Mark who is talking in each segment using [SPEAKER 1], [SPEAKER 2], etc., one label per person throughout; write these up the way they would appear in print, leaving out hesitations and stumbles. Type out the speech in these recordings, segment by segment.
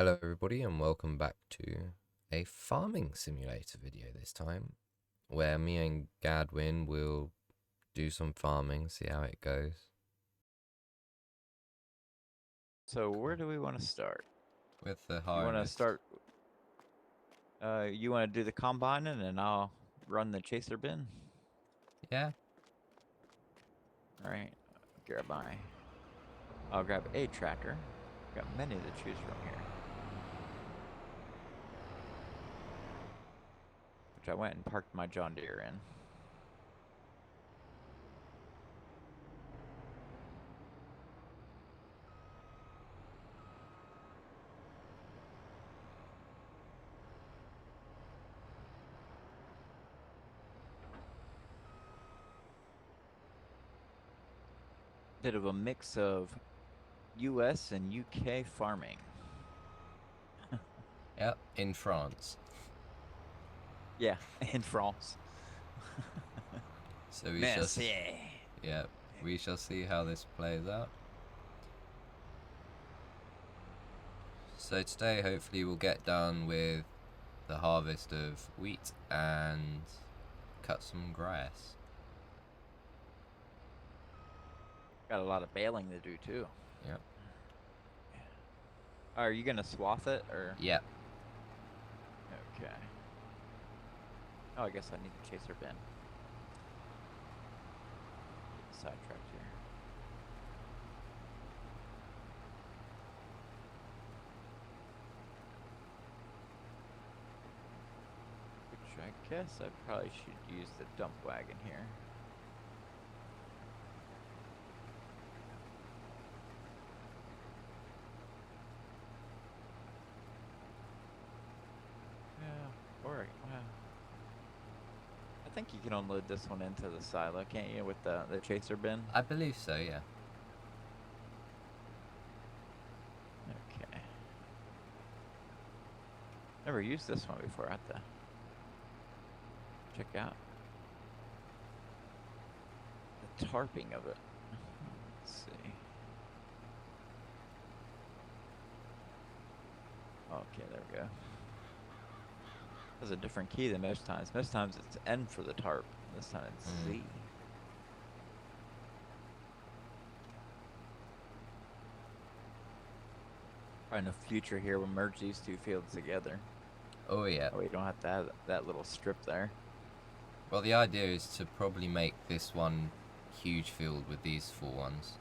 [SPEAKER 1] Hello everybody and welcome back to a farming simulator video this time, where me and Gadwin will do some farming, see how it goes.
[SPEAKER 2] So where do we want to start?
[SPEAKER 1] With the
[SPEAKER 2] You want to
[SPEAKER 1] harvest.
[SPEAKER 2] start, you want to do the combining and I'll run the chaser bin?
[SPEAKER 1] Yeah,
[SPEAKER 2] All right, I'll grab a tractor. Got many to choose from here. Which I went and parked my John Deere in. Bit of a mix of US and UK farming.
[SPEAKER 1] yep, in France.
[SPEAKER 2] Yeah, in France.
[SPEAKER 1] So we shall
[SPEAKER 2] Merci.
[SPEAKER 1] yeah, we shall see how this plays out. So today hopefully we'll get done with the harvest of wheat and cut some grass.
[SPEAKER 2] Got a lot of baling to do too.
[SPEAKER 1] Yep.
[SPEAKER 2] Are you gonna swath it or?
[SPEAKER 1] Yep.
[SPEAKER 2] Okay. Oh, I guess I need the chaser bin. Sidetracked here. Which I guess I probably should use the dump wagon here. Yeah, or well, I think you can unload this one into the silo, can't you, with the chaser bin?
[SPEAKER 1] I believe so, yeah.
[SPEAKER 2] Okay. Never used this one before. I have to check out the tarping of it. Let's see. Okay, there we go. That's a different key than most times. Most times it's N for the tarp. This time it's Z. In the future here, we'll merge these two fields together.
[SPEAKER 1] Oh yeah.
[SPEAKER 2] Oh, you don't have to have that little strip there.
[SPEAKER 1] Well, the idea is to probably make this one huge field with these 4 ones.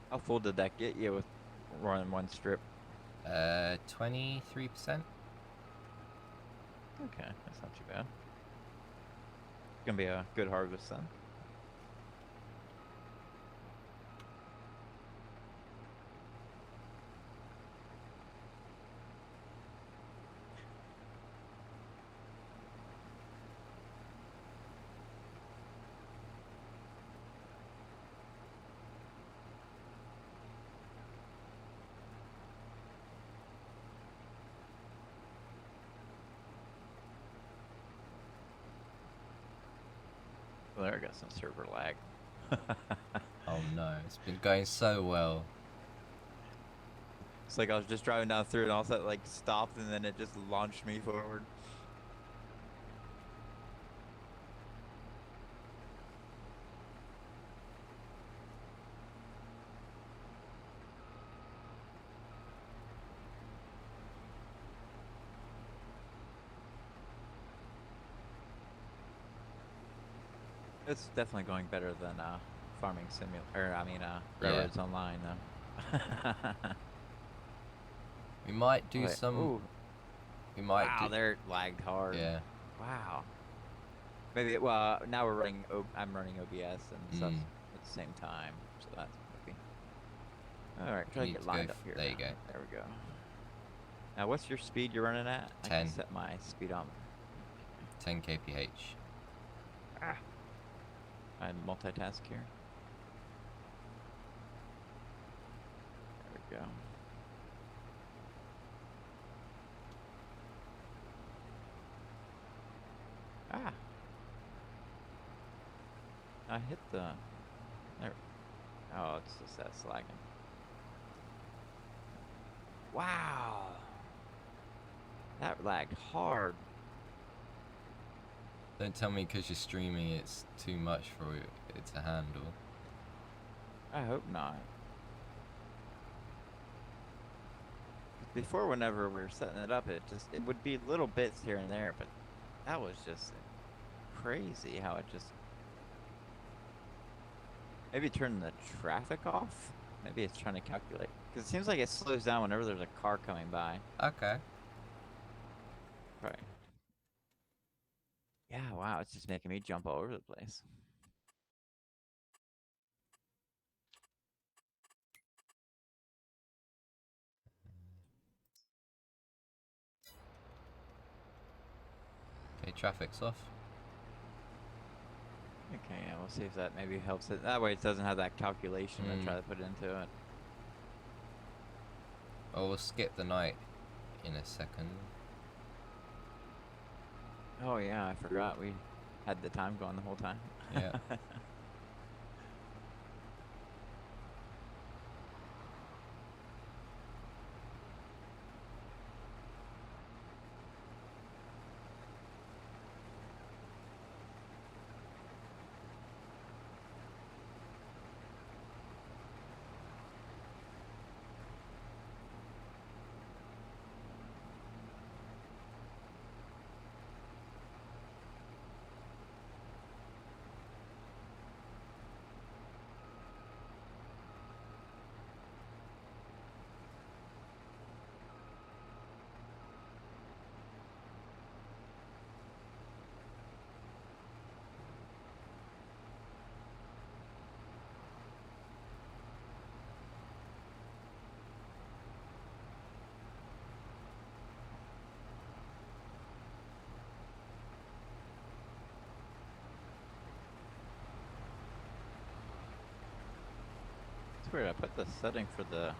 [SPEAKER 2] How full did that get you with running one strip?
[SPEAKER 1] 23%.
[SPEAKER 2] Okay, that's not too bad. Gonna be a good harvest then. Well, there I got some server lag.
[SPEAKER 1] Oh no, it's been going so well.
[SPEAKER 2] It's like I was just driving down through and all of a sudden like stopped and then it just launched me forward. It's definitely going better than farming simulator. Railroads Online though.
[SPEAKER 1] We might do
[SPEAKER 2] Wait,
[SPEAKER 1] some.
[SPEAKER 2] ooh.
[SPEAKER 1] We might
[SPEAKER 2] Wow,
[SPEAKER 1] do.
[SPEAKER 2] they're lagged hard.
[SPEAKER 1] Yeah.
[SPEAKER 2] Wow. Maybe. Well, now we're running. I'm running OBS and stuff at the same time, so that's maybe. All right, try to get lined up here.
[SPEAKER 1] There you go.
[SPEAKER 2] There we go. Now, what's your speed you're running at?
[SPEAKER 1] 10.
[SPEAKER 2] I can set my speedometer.
[SPEAKER 1] 10 kph.
[SPEAKER 2] Ah. I multitask here. There we go. I hit the. There. Oh, it's just that slagging. Wow. That lagged hard.
[SPEAKER 1] Don't tell me because you're streaming it's too much for it to handle.
[SPEAKER 2] I hope not. Before, whenever we were setting it up, it would be little bits here and there, but that was just crazy how it just. Maybe turn the traffic off? Maybe it's trying to calculate. Because it seems like it slows down whenever there's a car coming by.
[SPEAKER 1] Okay.
[SPEAKER 2] Right. Yeah, wow, it's just making me jump all over the place.
[SPEAKER 1] Okay, traffic's off.
[SPEAKER 2] Okay, yeah, we'll see if that maybe helps it. That way it doesn't have that calculation to try to put into it.
[SPEAKER 1] Oh, we'll skip the night in a second.
[SPEAKER 2] Oh yeah, I forgot we had the time going the whole time.
[SPEAKER 1] Yeah.
[SPEAKER 2] It's weird, I put the setting for the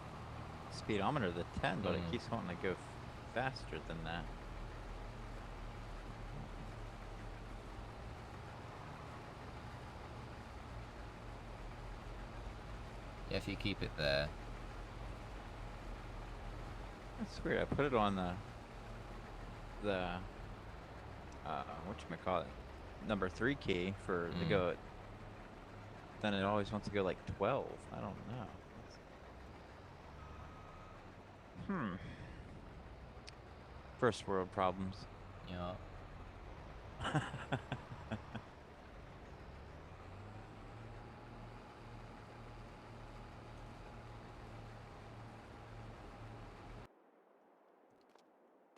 [SPEAKER 2] speedometer to 10, but it keeps wanting to go faster than that.
[SPEAKER 1] Yeah, if you keep it there.
[SPEAKER 2] That's weird, I put it on the whatchamacallit, number 3 key for to go. Then it always wants to go like 12. I don't know. First world problems.
[SPEAKER 1] Yeah.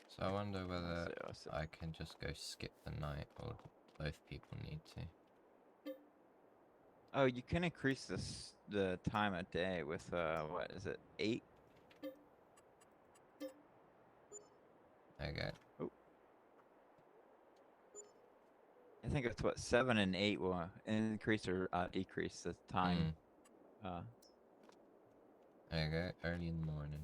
[SPEAKER 1] So I wonder whether I can just go skip the night, or both people need to.
[SPEAKER 2] Oh, you can increase the time of day with what is it, 8?
[SPEAKER 1] Okay.
[SPEAKER 2] Oh. I think it's what 7 and 8 will increase or decrease the time.
[SPEAKER 1] There you go, early in the morning.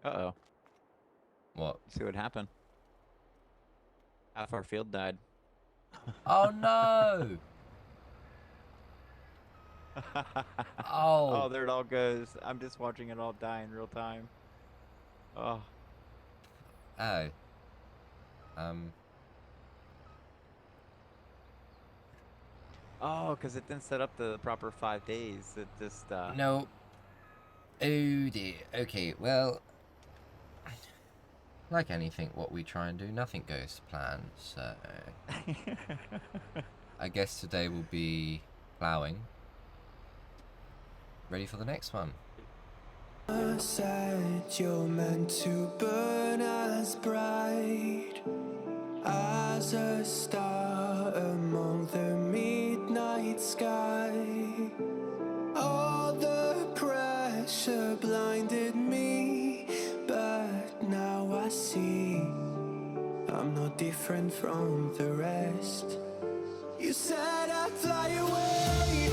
[SPEAKER 2] Uh-oh.
[SPEAKER 1] What?
[SPEAKER 2] See what happened? Half our field died.
[SPEAKER 1] Oh no!
[SPEAKER 2] Oh, there it all goes. I'm just watching it all die in real time. Oh.
[SPEAKER 1] Oh.
[SPEAKER 2] Oh, because it didn't set up the proper 5 days. It just
[SPEAKER 1] No. Oh dear. Okay, well, like anything what we try and do, nothing goes to plan, so I guess today will be ploughing. Ready for the next one.
[SPEAKER 3] Said you're meant to burn as bright as a star among the midnight sky. All the pressure blinded me, but now I see I'm no different from the rest. You said I'd fly away,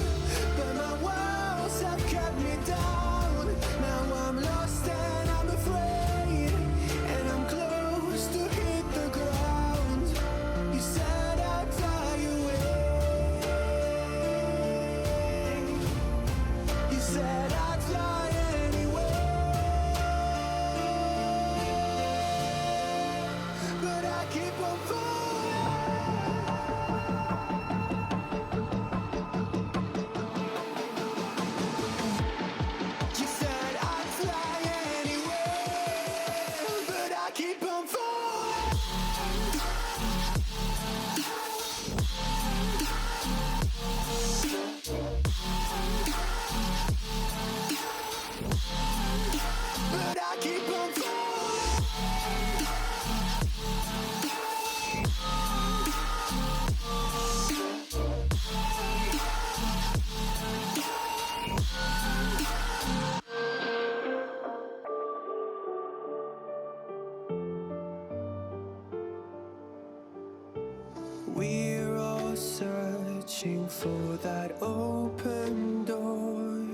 [SPEAKER 3] but my walls have kept me down. Now I'm lost and I'm afraid, and I'm close to hit the ground. keep on falling. You said I'd fly anywhere, but I keep on falling. But I keep on falling. We're all searching for that open door.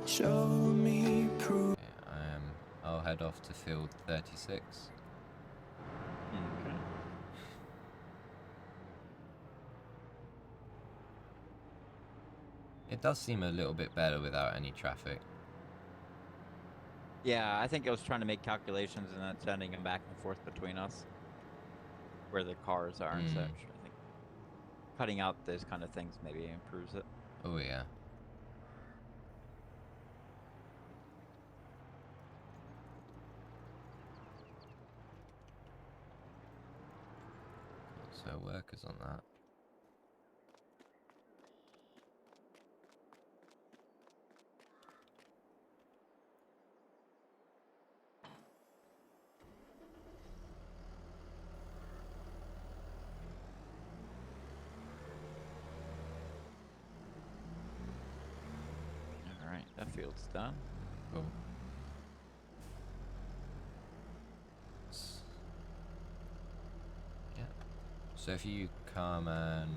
[SPEAKER 3] Show me proof.
[SPEAKER 1] Okay, I'll head off to field 36.
[SPEAKER 2] Okay.
[SPEAKER 1] It does seem a little bit better without any traffic.
[SPEAKER 2] Yeah, I think I was trying to make calculations and then sending them back and forth between us, where the cars are and such. I think cutting out those kind of things maybe improves it.
[SPEAKER 1] Oh yeah. So workers on that.
[SPEAKER 2] All right, that field's done.
[SPEAKER 1] Cool. Yeah. So if you come and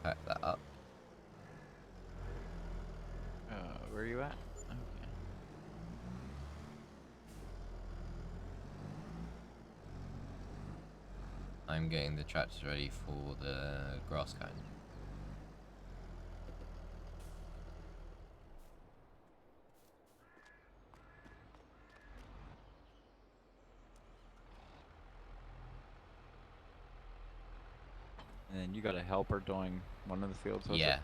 [SPEAKER 1] pack that up.
[SPEAKER 2] Where are you at? Okay.
[SPEAKER 1] I'm getting the tractors ready for the grass cone.
[SPEAKER 2] And then you got a helper doing one of the fields. Was
[SPEAKER 1] Yeah.
[SPEAKER 2] It?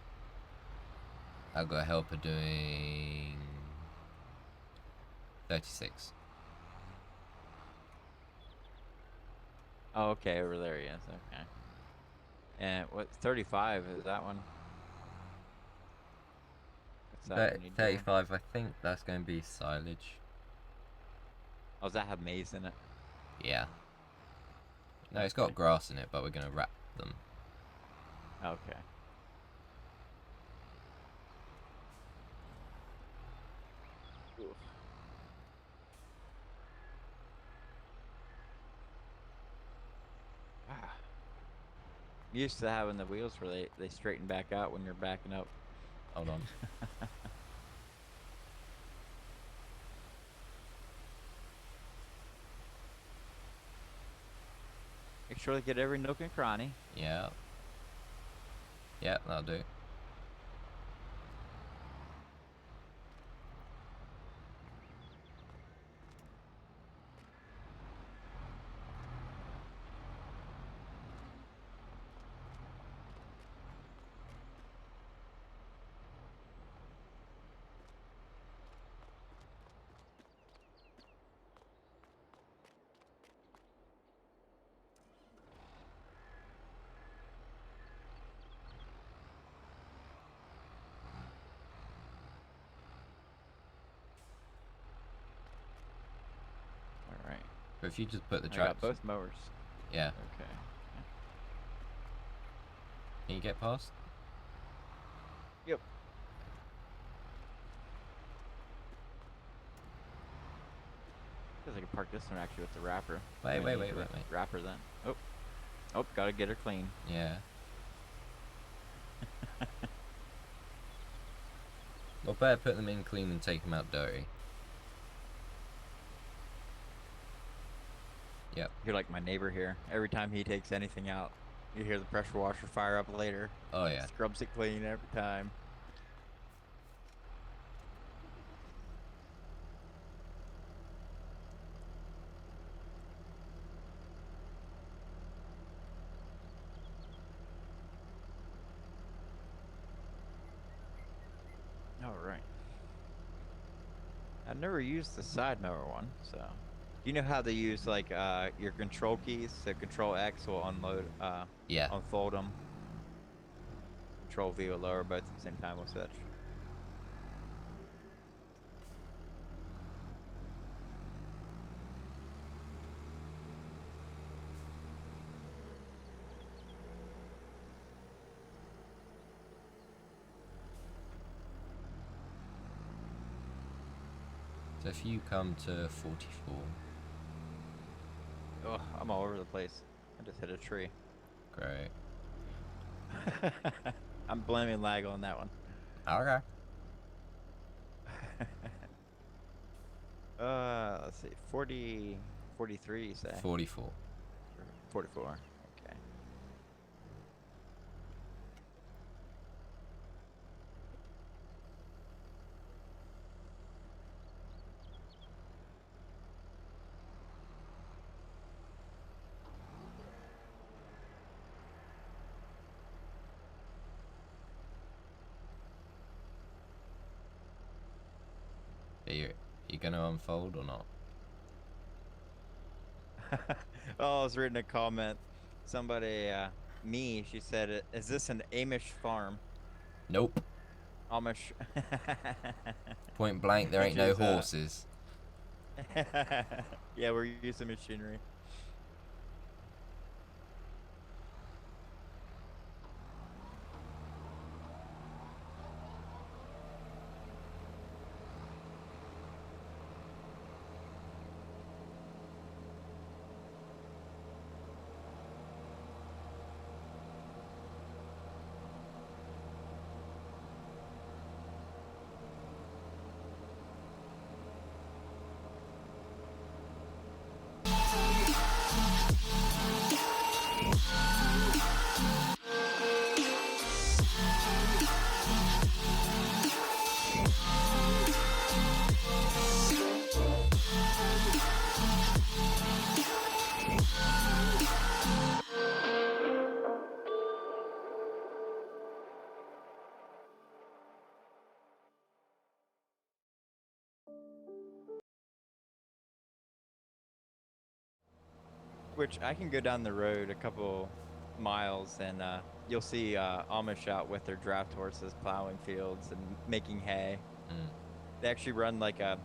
[SPEAKER 1] I've got a helper doing 36.
[SPEAKER 2] Oh, okay, over there he is. Okay. And what? 35 is that one? What's that one you doing?
[SPEAKER 1] 35, I think that's going to be silage.
[SPEAKER 2] Oh, does that have maize in it?
[SPEAKER 1] Yeah. No, it's got
[SPEAKER 2] Okay.
[SPEAKER 1] grass in it, but we're going to wrap them.
[SPEAKER 2] Okay. Oof. Ah. I'm used to having the wheels where they straighten back out when you're backing up.
[SPEAKER 1] Hold on.
[SPEAKER 2] Make sure to get every nook and cranny.
[SPEAKER 1] Yeah. Yeah, that'll do.
[SPEAKER 2] All right.
[SPEAKER 1] But if you just put the
[SPEAKER 2] I got
[SPEAKER 1] tracks.
[SPEAKER 2] both mowers.
[SPEAKER 1] Yeah.
[SPEAKER 2] Okay.
[SPEAKER 1] Can you get past?
[SPEAKER 2] Yep. Feels like I parked this one actually with the wrapper.
[SPEAKER 1] Wait.
[SPEAKER 2] Wrapper then. Oh. Oh, gotta get her clean.
[SPEAKER 1] Yeah. Well, better put them in clean than take them out dirty. Yep.
[SPEAKER 2] You're like my neighbor here. Every time he takes anything out, you hear the pressure washer fire up later.
[SPEAKER 1] Oh yeah.
[SPEAKER 2] Scrubs it clean every time. I've never used the side mower one, so. You know how they use like your control keys? So Control X will
[SPEAKER 1] Yeah.
[SPEAKER 2] unfold them. Control V will lower both at the same time with such.
[SPEAKER 1] So if you come to 44.
[SPEAKER 2] Oh, I'm all over the place. I just hit a tree.
[SPEAKER 1] Great.
[SPEAKER 2] I'm blaming lag on that one.
[SPEAKER 1] Okay.
[SPEAKER 2] Let's see. 40, 43, you say?
[SPEAKER 1] 44.
[SPEAKER 2] 44. Okay.
[SPEAKER 1] Are you gonna unfold or not?
[SPEAKER 2] Oh, I was reading a comment. Somebody, she said, is this an Amish farm?
[SPEAKER 1] Nope.
[SPEAKER 2] Amish.
[SPEAKER 1] Point blank, there ain't no horses.
[SPEAKER 2] Yeah, we're using machinery. Which I can go down the road a couple miles and you'll see Amish out with their draft horses plowing fields and making hay.
[SPEAKER 1] Mm.
[SPEAKER 2] They actually run like a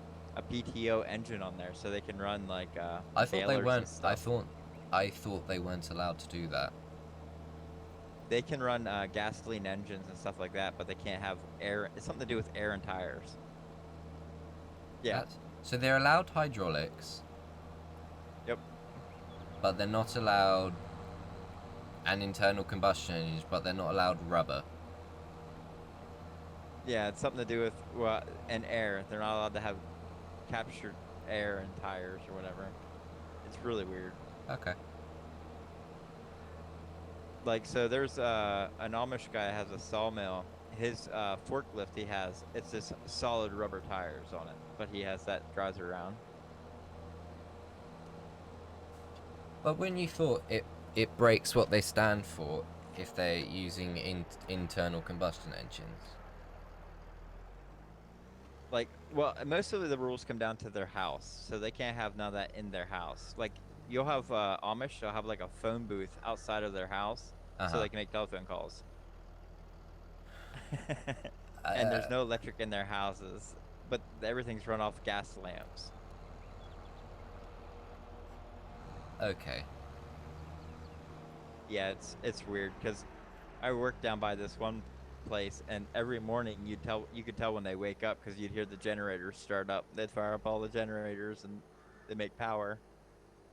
[SPEAKER 2] PTO engine on there, so they can run like
[SPEAKER 1] I thought they
[SPEAKER 2] balers
[SPEAKER 1] weren't.
[SPEAKER 2] and stuff.
[SPEAKER 1] I thought they weren't allowed to do that.
[SPEAKER 2] They can run gasoline engines and stuff like that, but they can't have air. It's something to do with air and tires. Yeah.
[SPEAKER 1] So they're allowed hydraulics.
[SPEAKER 2] Yep.
[SPEAKER 1] But they're not allowed an internal combustion engine, but they're not allowed rubber.
[SPEAKER 2] Yeah, it's something to do with and air. They're not allowed to have captured air and tires or whatever. It's really weird.
[SPEAKER 1] Okay.
[SPEAKER 2] Like, so there's an Amish guy that has a sawmill. His forklift he has, it's just solid rubber tires on it, but he has that drives around.
[SPEAKER 1] But when you thought it breaks what they stand for if they're using internal combustion engines.
[SPEAKER 2] Like, well, most of the rules come down to their house, so they can't have none of that in their house. Like, you'll have Amish, they'll have like a phone booth outside of their house, so they can make telephone calls. And there's no electric in their houses, but everything's run off gas lamps.
[SPEAKER 1] Okay.
[SPEAKER 2] Yeah, it's weird because I work down by this one place, and every morning you could tell when they wake up because you'd hear the generators start up. They'd fire up all the generators and they make power.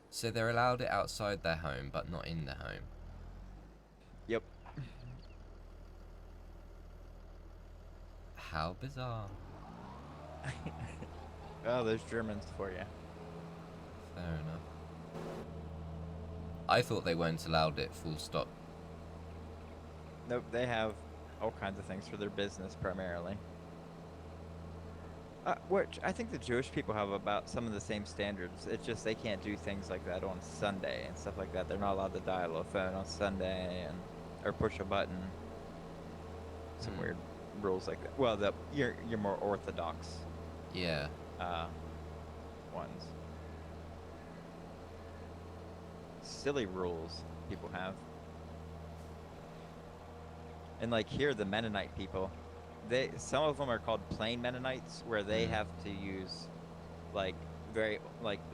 [SPEAKER 1] So they're allowed it outside their home, but not in their home.
[SPEAKER 2] Yep.
[SPEAKER 1] How bizarre.
[SPEAKER 2] Oh, those Germans for you.
[SPEAKER 1] Fair enough. I thought they weren't allowed it full stop.
[SPEAKER 2] Nope, they have all kinds of things for their business primarily. Which I think the Jewish people have about some of the same standards. It's just they can't do things like that on Sunday and stuff like that. They're not allowed to dial a phone on Sunday or push a button. Some weird rules like that. Well, you're more orthodox.
[SPEAKER 1] Yeah.
[SPEAKER 2] uh, ones. Silly rules people have. And like here, the Mennonite people, some of them are called plain Mennonites, where they have to use like they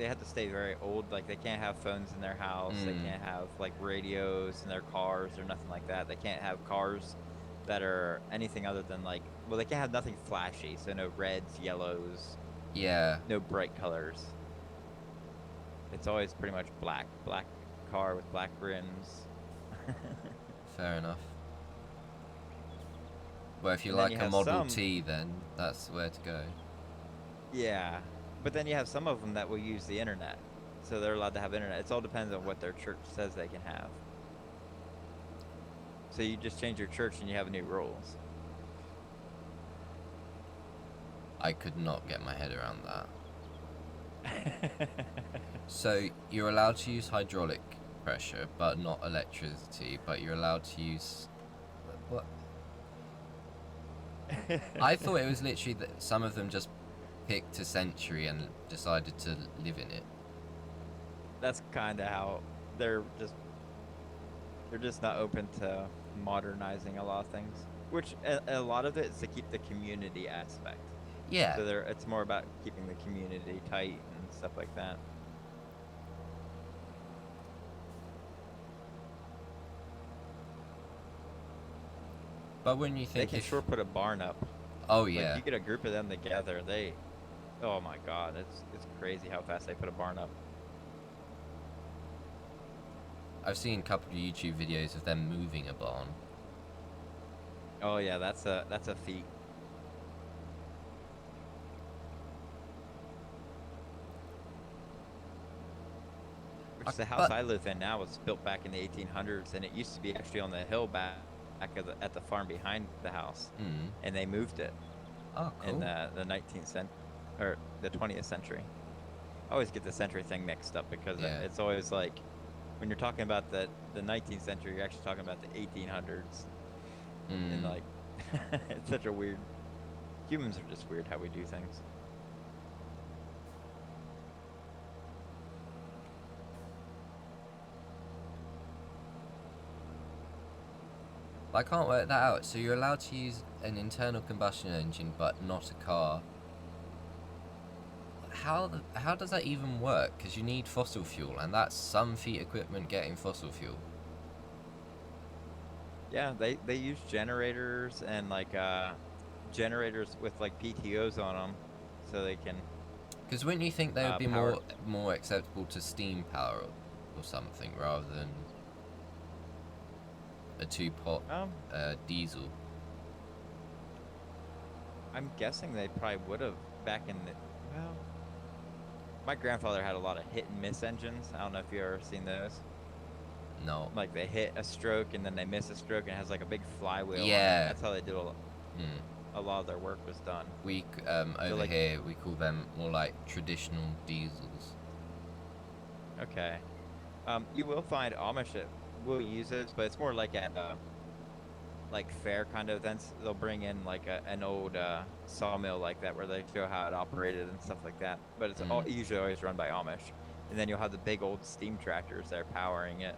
[SPEAKER 2] have to stay very old. Like they can't have phones in their house. They can't have like radios in their cars or nothing like that. They can't have cars that are anything other than like, well, they can't have nothing flashy. So no reds, yellows,
[SPEAKER 1] Yeah.
[SPEAKER 2] no bright colors. It's always pretty much black car with black rims.
[SPEAKER 1] Fair enough. Well, if you
[SPEAKER 2] And then
[SPEAKER 1] like
[SPEAKER 2] you
[SPEAKER 1] a
[SPEAKER 2] have
[SPEAKER 1] Model
[SPEAKER 2] some-
[SPEAKER 1] T, then that's where to go.
[SPEAKER 2] Yeah, but then you have some of them that will use the internet, so they're allowed to have internet. It all depends on what their church says they can have. So you just change your church and you have new rules.
[SPEAKER 1] I could not get my head around that. So you're allowed to use hydraulic pressure, but not electricity. But you're allowed to use what? I thought it was literally that some of them just picked a century and decided to live in it.
[SPEAKER 2] That's kind of how they're just not open to modernizing a lot of things. Which a lot of it is to keep the community aspect.
[SPEAKER 1] Yeah.
[SPEAKER 2] So it's more about keeping the community tight and stuff like that.
[SPEAKER 1] But when you
[SPEAKER 2] They
[SPEAKER 1] think
[SPEAKER 2] can sure put a barn up.
[SPEAKER 1] oh
[SPEAKER 2] Like,
[SPEAKER 1] yeah,
[SPEAKER 2] you get a group of them together, oh my god, it's crazy how fast they put a barn up.
[SPEAKER 1] I've seen a couple of YouTube videos of them moving a barn.
[SPEAKER 2] Oh yeah, that's a feat. Which the house
[SPEAKER 1] but-
[SPEAKER 2] I live in now was built back in the 1800s, and it used to be actually on the hill back at the farm behind the house, and they moved it
[SPEAKER 1] Oh, cool.
[SPEAKER 2] in the 19th century or the 20th century. I always get the century thing mixed up because
[SPEAKER 1] Yeah.
[SPEAKER 2] it's always like when you're talking about the 19th century, you're actually talking about the 1800s, and like it's such a weird. Humans are just weird how we do things.
[SPEAKER 1] I can't work that out. So you're allowed to use an internal combustion engine, but not a car. How does that even work? Because you need fossil fuel, and that's some feat equipment getting fossil fuel.
[SPEAKER 2] Yeah, they use generators and like generators with like PTOs on them, so they can.
[SPEAKER 1] Because wouldn't you think they would be
[SPEAKER 2] power.
[SPEAKER 1] more acceptable to steam power or something rather than a two-pot diesel?
[SPEAKER 2] I'm guessing they probably would have back in the. Well, my grandfather had a lot of hit and miss engines. I don't know if you ever seen those.
[SPEAKER 1] No.
[SPEAKER 2] Like they hit a stroke and then they miss a stroke and it has like a big flywheel. on it.
[SPEAKER 1] Yeah.
[SPEAKER 2] That's how they do a lot of their work was done.
[SPEAKER 1] We over
[SPEAKER 2] like-
[SPEAKER 1] here we call them more like traditional diesels.
[SPEAKER 2] Okay. You will find Amish that will use it, but it's more like at like fair kind of events. They'll bring in like an old sawmill like that where they show how it operated and stuff like that. But it's usually always run by Amish. And then you'll have the big old steam tractors that are powering it.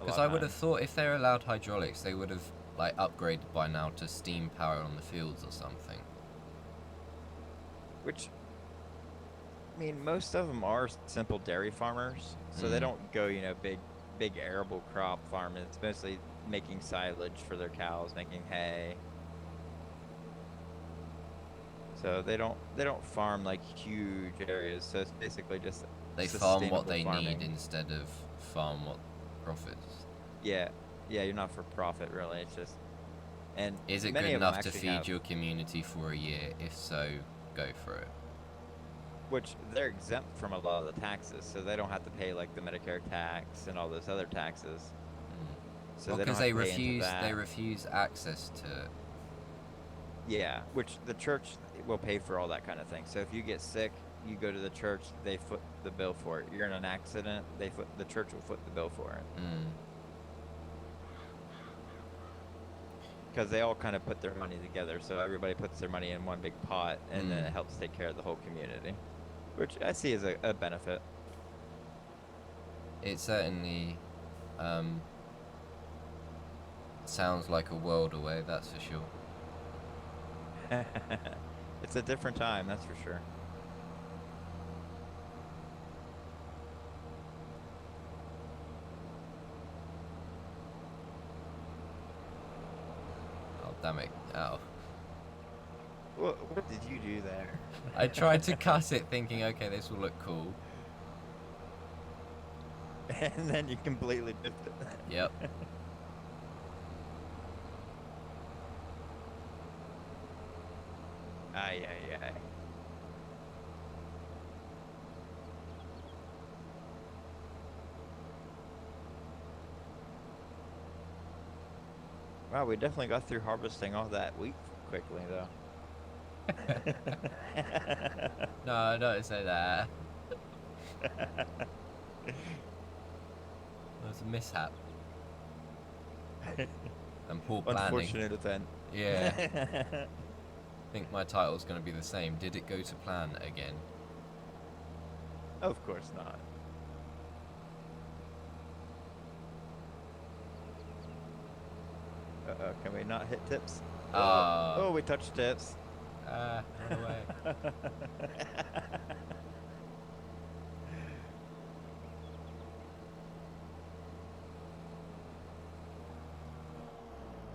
[SPEAKER 1] Because I would have thought if they're allowed hydraulics, they would have like upgraded by now to steam power on the fields or something.
[SPEAKER 2] Which, I mean, most of them are simple dairy farmers, so they don't go, big arable crop farming. It's mostly making silage for their cows, making hay. So they don't farm like huge areas. So it's basically just
[SPEAKER 1] They farm what
[SPEAKER 2] sustainable
[SPEAKER 1] they
[SPEAKER 2] farming.
[SPEAKER 1] need instead of farm what profits.
[SPEAKER 2] Yeah, you're not for profit really. It's just and
[SPEAKER 1] Is it
[SPEAKER 2] many
[SPEAKER 1] good
[SPEAKER 2] of them
[SPEAKER 1] enough to
[SPEAKER 2] actually
[SPEAKER 1] feed
[SPEAKER 2] have-
[SPEAKER 1] your community for a year? If so, go for it.
[SPEAKER 2] Which they're exempt from a lot of the taxes, so they don't have to pay like the Medicare tax and all those other taxes. So
[SPEAKER 1] Well,
[SPEAKER 2] they don't
[SPEAKER 1] because
[SPEAKER 2] have to pay into that.
[SPEAKER 1] they refuse access to.
[SPEAKER 2] Yeah, which the church will pay for all that kind of thing. So if you get sick, you go to the church, they foot the bill for it. You're in an accident, the church will foot the bill for it. because they all kind of put their money together. So everybody puts their money in one big pot, and then it helps take care of the whole community, which I see as a benefit.
[SPEAKER 1] It certainly sounds like a world away, that's for sure.
[SPEAKER 2] It's a different time, that's for sure.
[SPEAKER 1] Oh, damn it. Oh.
[SPEAKER 2] What did you do there?
[SPEAKER 1] I tried to cut it thinking, okay, this will look cool.
[SPEAKER 2] And then you completely missed it.
[SPEAKER 1] Yep.
[SPEAKER 2] Ay, ay, ay. Wow, we definitely got through harvesting all that wheat quickly, though.
[SPEAKER 1] No, don't say that. It was a mishap. And poor planning.
[SPEAKER 2] Unfortunate event.
[SPEAKER 1] Yeah. I think my title's going to be the same. Did it go to plan again?
[SPEAKER 2] Of course not. Uh-oh, can we not hit tips? Oh, we touched tips.
[SPEAKER 1] No way.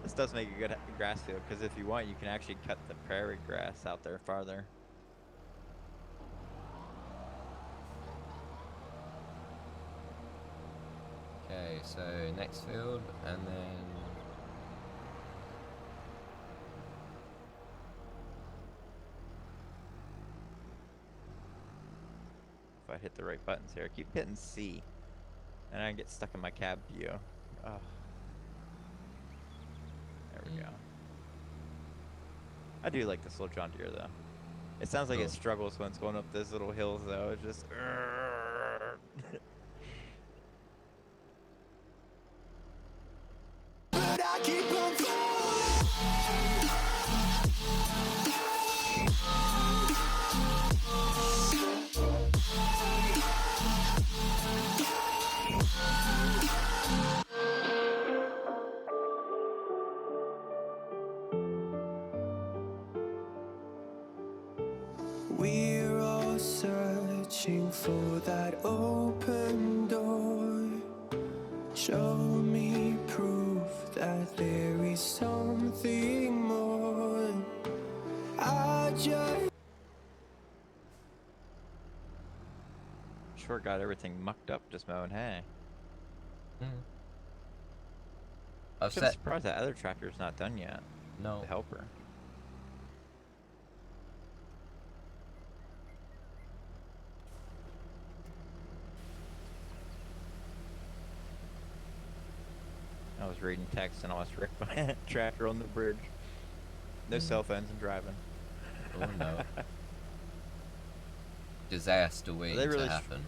[SPEAKER 2] This does make a good grass field, because if you want, you can actually cut the prairie grass out there farther.
[SPEAKER 1] Okay, so next field, and then...
[SPEAKER 2] If I hit the right buttons here. I keep hitting C, and I get stuck in my cab view. Oh. There we go. I do like this little John Deere, though. It sounds like
[SPEAKER 1] Cool.
[SPEAKER 2] it struggles when it's going up those little hills, though. It's just...
[SPEAKER 3] But I keep on We're all searching for that open door. Show me proof that there is something more. I just
[SPEAKER 2] Sure got everything mucked up just mowing hay.
[SPEAKER 1] I've
[SPEAKER 2] I'm
[SPEAKER 1] set...
[SPEAKER 2] surprised that other tractor's not done yet.
[SPEAKER 1] No.
[SPEAKER 2] The helper. I was reading text and almost wrecked my tractor on the bridge. No cell phones and driving.
[SPEAKER 1] Oh no. Disaster waiting
[SPEAKER 2] They really
[SPEAKER 1] to happen.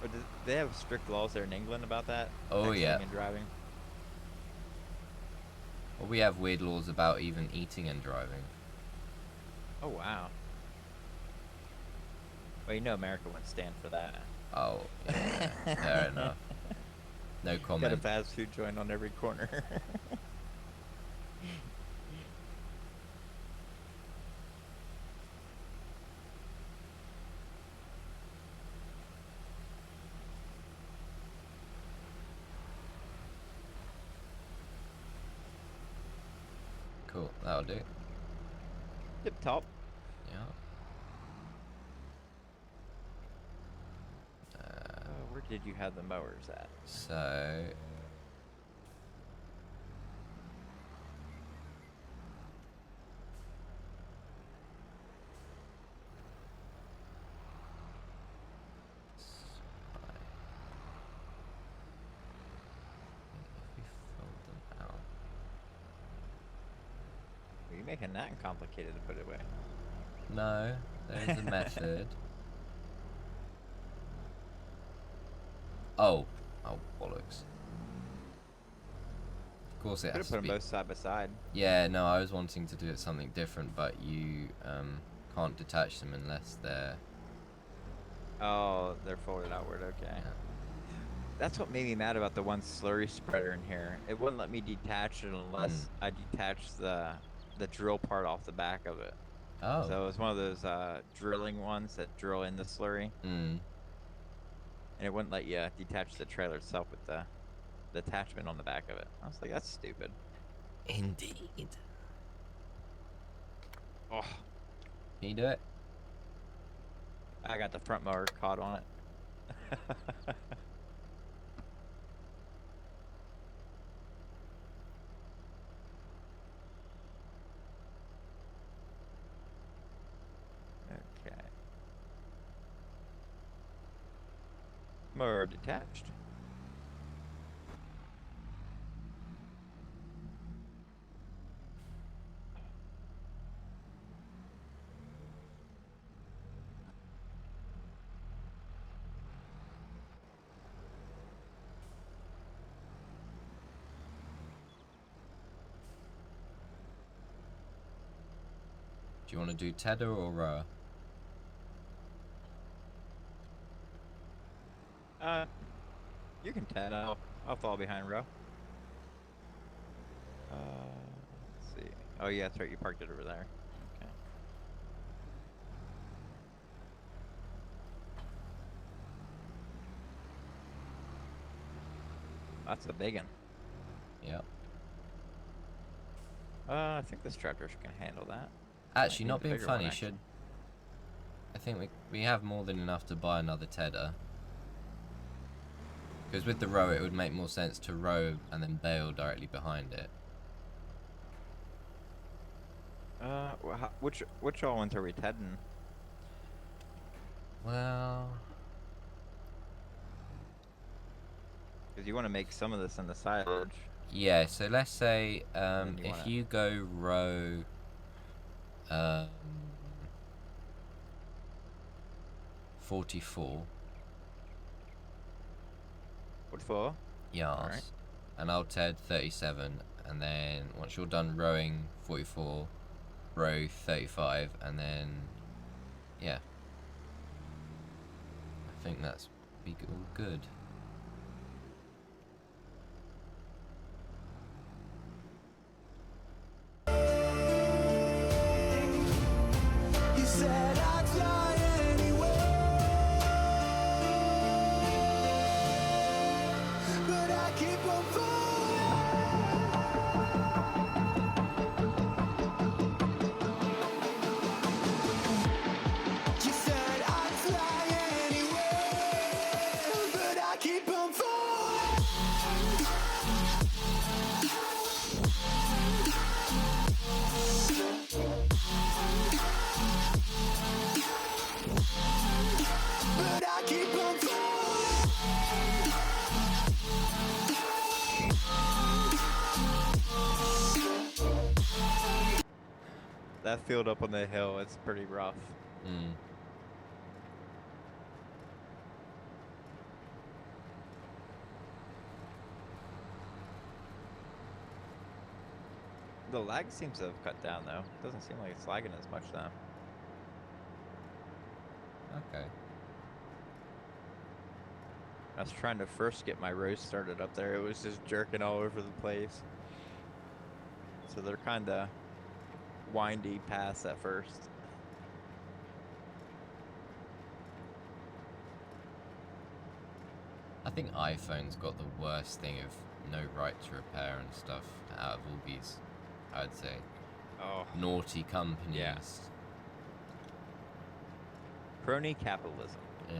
[SPEAKER 2] But do they have strict laws there in England about that?
[SPEAKER 1] Oh,
[SPEAKER 2] Texting
[SPEAKER 1] yeah.
[SPEAKER 2] and driving?
[SPEAKER 1] Well, we have weird laws about even eating and driving.
[SPEAKER 2] Oh, wow. Well, you know America wouldn't stand for that.
[SPEAKER 1] Oh, yeah. Fair enough. No
[SPEAKER 2] Got a
[SPEAKER 1] comment.
[SPEAKER 2] fast food joint on every corner.
[SPEAKER 1] Cool, that'll do.
[SPEAKER 2] Tip top.
[SPEAKER 1] Yeah.
[SPEAKER 2] Where did you have the mowers at?
[SPEAKER 1] So... If we fold them out...
[SPEAKER 2] Are you making that complicated to put it away?
[SPEAKER 1] No, there's a method. Oh. Oh, bollocks. Of course, it
[SPEAKER 2] Could
[SPEAKER 1] has
[SPEAKER 2] have put
[SPEAKER 1] to
[SPEAKER 2] them
[SPEAKER 1] be.
[SPEAKER 2] both side by side.
[SPEAKER 1] Yeah, no, I was wanting to do it something different, but you can't detach them unless they're.
[SPEAKER 2] Oh, they're folded outward. Okay.
[SPEAKER 1] Yeah.
[SPEAKER 2] That's what made me mad about the one slurry spreader in here. It wouldn't let me detach it unless I detached the drill part off the back of it.
[SPEAKER 1] Oh.
[SPEAKER 2] So it was one of those drilling ones that drill in the slurry,
[SPEAKER 1] Mm.
[SPEAKER 2] and it wouldn't let you detach the trailer itself with the attachment on the back of it. I was like, that's stupid.
[SPEAKER 1] Indeed.
[SPEAKER 2] Oh,
[SPEAKER 1] Can you do it?
[SPEAKER 2] I got the front mower caught on it. Okay. Mower detached.
[SPEAKER 1] Do you want to do tether or rower?
[SPEAKER 2] You can 10. I'll fall behind row. Let's see. Oh yeah, that's right. You parked it over there. Okay. That's a big one.
[SPEAKER 1] Yep.
[SPEAKER 2] I think this tractor can handle that.
[SPEAKER 1] Actually,
[SPEAKER 2] Might
[SPEAKER 1] not
[SPEAKER 2] need a
[SPEAKER 1] being
[SPEAKER 2] bigger one,
[SPEAKER 1] funny,
[SPEAKER 2] actually.
[SPEAKER 1] I think we have more than enough to buy another tether. Because with the row, it would make more sense to row and then bail directly behind it.
[SPEAKER 2] Which all ones are we tedding?
[SPEAKER 1] Well,
[SPEAKER 2] Because you want to make some of this in the silage.
[SPEAKER 1] yeah. So let's say
[SPEAKER 2] Then you
[SPEAKER 1] if
[SPEAKER 2] wanna-
[SPEAKER 1] you go row 44
[SPEAKER 2] What for?
[SPEAKER 1] yards,
[SPEAKER 2] Alright.
[SPEAKER 1] and I'll TED 37, and then once you're done rowing 44, row 35, and then yeah, I think that's be all good.
[SPEAKER 3] You said I'd fly anyway, but I keep on falling. You said I'd fly anyway, but I keep on falling. But I keep on falling.
[SPEAKER 2] That field up on the hill, it's pretty rough.
[SPEAKER 1] Mm.
[SPEAKER 2] The lag seems to have cut down though. Doesn't seem like it's lagging as much now.
[SPEAKER 1] Okay.
[SPEAKER 2] I was trying to first get my roast started up there. It was just jerking all over the place. So they're kind of windy paths at first.
[SPEAKER 1] I think iPhone's got the worst thing of no right to repair and stuff out of all these, I'd say,
[SPEAKER 2] Oh,
[SPEAKER 1] naughty companies.
[SPEAKER 2] Yeah. crony capitalism.
[SPEAKER 1] Yeah.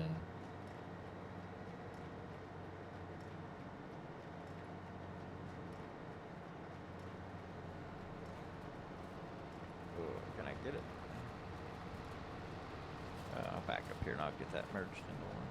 [SPEAKER 2] Ooh, can I get it? I'll back up here and I'll get that merged into one.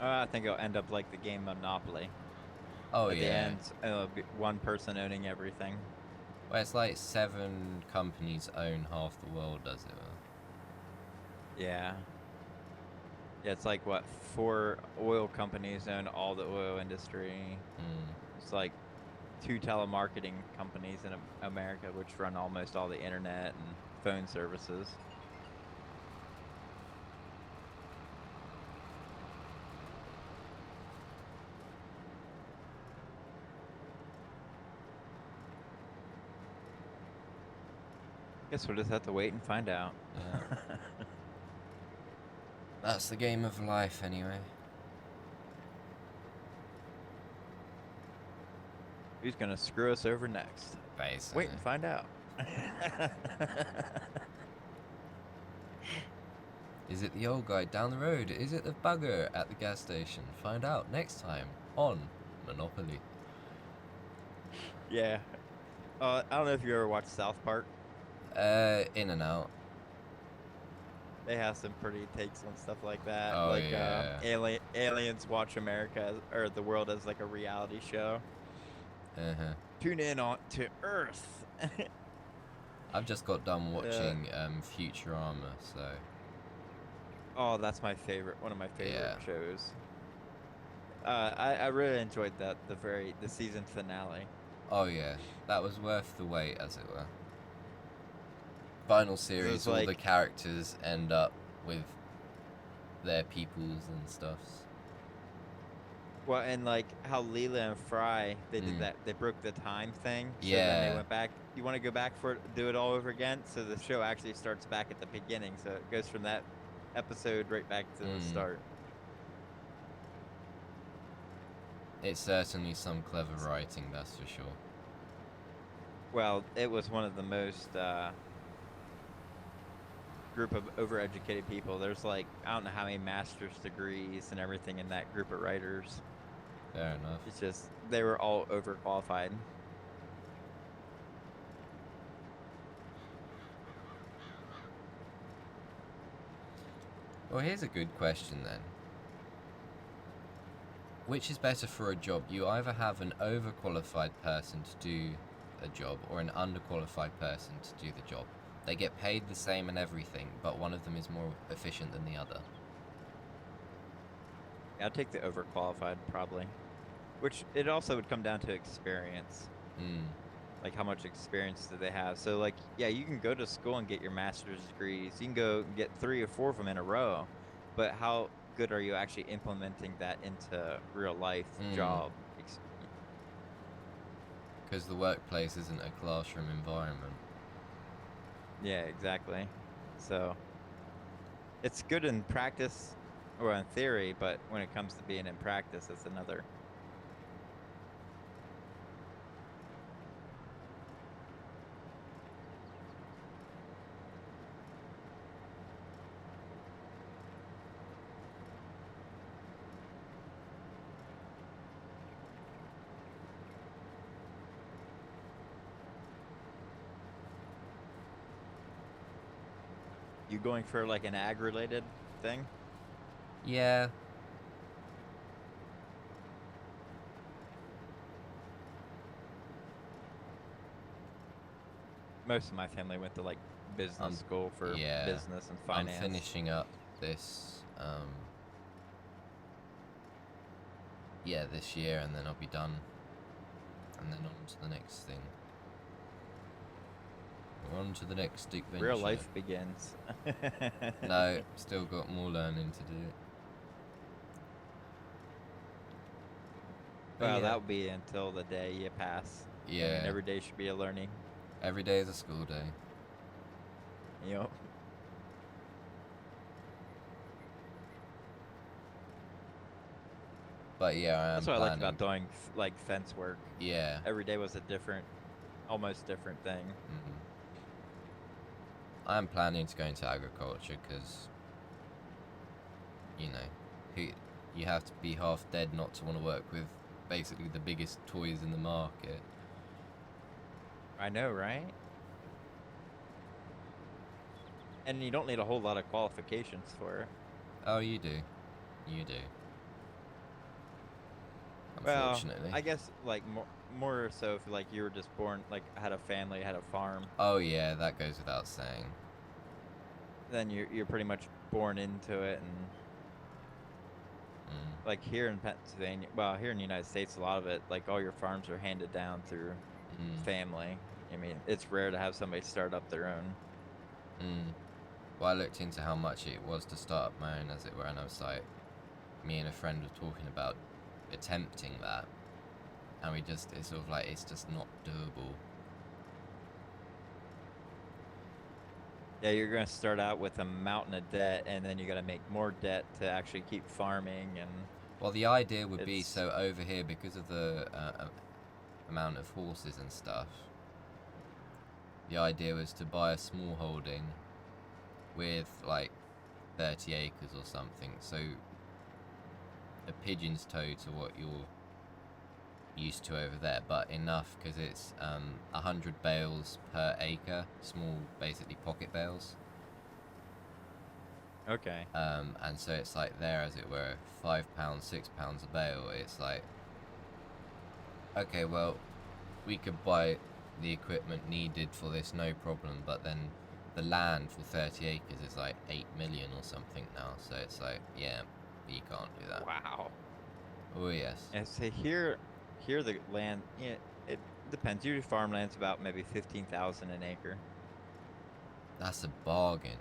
[SPEAKER 2] I think it'll end up like the game Monopoly.
[SPEAKER 1] Oh
[SPEAKER 2] At the
[SPEAKER 1] yeah.
[SPEAKER 2] end, it'll be one person owning everything.
[SPEAKER 1] Well, it's like 7 companies own half the world, does it?
[SPEAKER 2] Yeah. Yeah, it's like what, 4 oil companies own all the oil industry.
[SPEAKER 1] Hmm.
[SPEAKER 2] It's like 2 telemarketing companies in America, which run almost all the internet and phone services. Guess we'll just have to wait and find out.
[SPEAKER 1] Yeah. That's the game of life, anyway.
[SPEAKER 2] Who's gonna screw us over next?
[SPEAKER 1] Basically.
[SPEAKER 2] Wait and find out.
[SPEAKER 1] Is it the old guy down the road? Is it the bugger at the gas station? Find out next time on Monopoly.
[SPEAKER 2] Yeah. I don't know if you ever watched South Park.
[SPEAKER 1] In and out.
[SPEAKER 2] They have some pretty takes on stuff like that.
[SPEAKER 1] Oh,
[SPEAKER 2] like
[SPEAKER 1] yeah.
[SPEAKER 2] aliens watch America or the world as like a reality show.
[SPEAKER 1] Uh-huh.
[SPEAKER 2] Tune in on to Earth.
[SPEAKER 1] I've just got done watching Futurama, so
[SPEAKER 2] Oh, that's my favorite. One of my favorite
[SPEAKER 1] Yeah.
[SPEAKER 2] shows. I really enjoyed the season finale.
[SPEAKER 1] oh yeah, that was worth the wait, as it were. Final series, all the
[SPEAKER 2] like-
[SPEAKER 1] characters end up with their peoples and stuffs.
[SPEAKER 2] Well, and like how Leela and Fry, they did
[SPEAKER 1] Mm.
[SPEAKER 2] that. They broke the time thing. So then
[SPEAKER 1] Yeah.
[SPEAKER 2] they went back. You want to go back do it all over again? So the show actually starts back at the beginning. So it goes from that episode right back to the
[SPEAKER 1] Mm.
[SPEAKER 2] start.
[SPEAKER 1] It's certainly some clever writing, that's for sure.
[SPEAKER 2] Well, it was one of the most group of overeducated people. There's like I don't know how many master's degrees and everything in that group of writers.
[SPEAKER 1] Fair enough.
[SPEAKER 2] It's just they were all overqualified.
[SPEAKER 1] Well, here's a good question then. Which is better for a job? You either have an overqualified person to do a job or an underqualified person to do the job. They get paid the same and everything, but one of them is more efficient than the other.
[SPEAKER 2] I'd take the overqualified probably. Which it also would come down to experience.
[SPEAKER 1] Hmm.
[SPEAKER 2] Like how much experience do they have? So like yeah, you can go to school and get your master's degrees. You can go and get 3 or 4 of them in a row. But how good are you actually implementing that into real life job?
[SPEAKER 1] Because the workplace isn't a classroom environment.
[SPEAKER 2] Yeah, exactly. So it's good in practice or in theory, but when it comes to being in practice, it's another. You going for like an ag related thing?
[SPEAKER 1] Yeah.
[SPEAKER 2] Most of my family went to like business school for
[SPEAKER 1] yeah.
[SPEAKER 2] business and finance.
[SPEAKER 1] I'm finishing up this this year, and then I'll be done, and then on to the next thing. We're on to the next adventure.
[SPEAKER 2] Real life begins.
[SPEAKER 1] No, still got more learning to do. But
[SPEAKER 2] Well,
[SPEAKER 1] yeah,
[SPEAKER 2] that'll be until the day you pass. I mean,
[SPEAKER 1] Yeah.
[SPEAKER 2] every day should be a learning.
[SPEAKER 1] every day is a school day.
[SPEAKER 2] You know.
[SPEAKER 1] But yeah, I am
[SPEAKER 2] That's what I
[SPEAKER 1] planning.
[SPEAKER 2] liked about doing like fence work.
[SPEAKER 1] Yeah.
[SPEAKER 2] Every day was a almost different thing.
[SPEAKER 1] Mhm. I am planning to go into agriculture because, you have to be half dead not to want to work with basically the biggest toys in the market.
[SPEAKER 2] I know, right? And you don't need a whole lot of qualifications for it.
[SPEAKER 1] Oh, you do. You do.
[SPEAKER 2] Well,
[SPEAKER 1] unfortunately.
[SPEAKER 2] I guess like more so if like you were just born like had a family, had a farm,
[SPEAKER 1] Oh yeah, that goes without saying.
[SPEAKER 2] then you're pretty much born into it. And
[SPEAKER 1] Mm,
[SPEAKER 2] like here in Pennsylvania, well, here in the United States, a lot of it, like all your farms are handed down through
[SPEAKER 1] mm,
[SPEAKER 2] family. I mean, it's rare to have somebody start up their own.
[SPEAKER 1] mm. Well, I looked into how much it was to start up my own, as it were, and I was like, me and a friend were talking about attempting that, and it's sort of like, it's just not doable.
[SPEAKER 2] Yeah, you're gonna start out with a mountain of debt, and then you got to make more debt to actually keep farming, and
[SPEAKER 1] Well, the idea would be,
[SPEAKER 2] it's
[SPEAKER 1] so over here, because of the amount of horses and stuff, the idea was to buy a small holding with like 30 acres or something, so a pigeon's toe to what you're used to over there, but enough because it's 100 bales per acre, small, basically pocket bales.
[SPEAKER 2] okay.
[SPEAKER 1] And so it's like there, as it were, £5, £6 a bale. It's like, okay, well, we could buy the equipment needed for this, no problem, but then the land for 30 acres is like 8 million or something now, so it's like, yeah, you can't do that.
[SPEAKER 2] Wow.
[SPEAKER 1] Oh yes.
[SPEAKER 2] And so here the land, yeah, it depends. Usually farmland's about maybe 15,000 an acre.
[SPEAKER 1] That's a bargain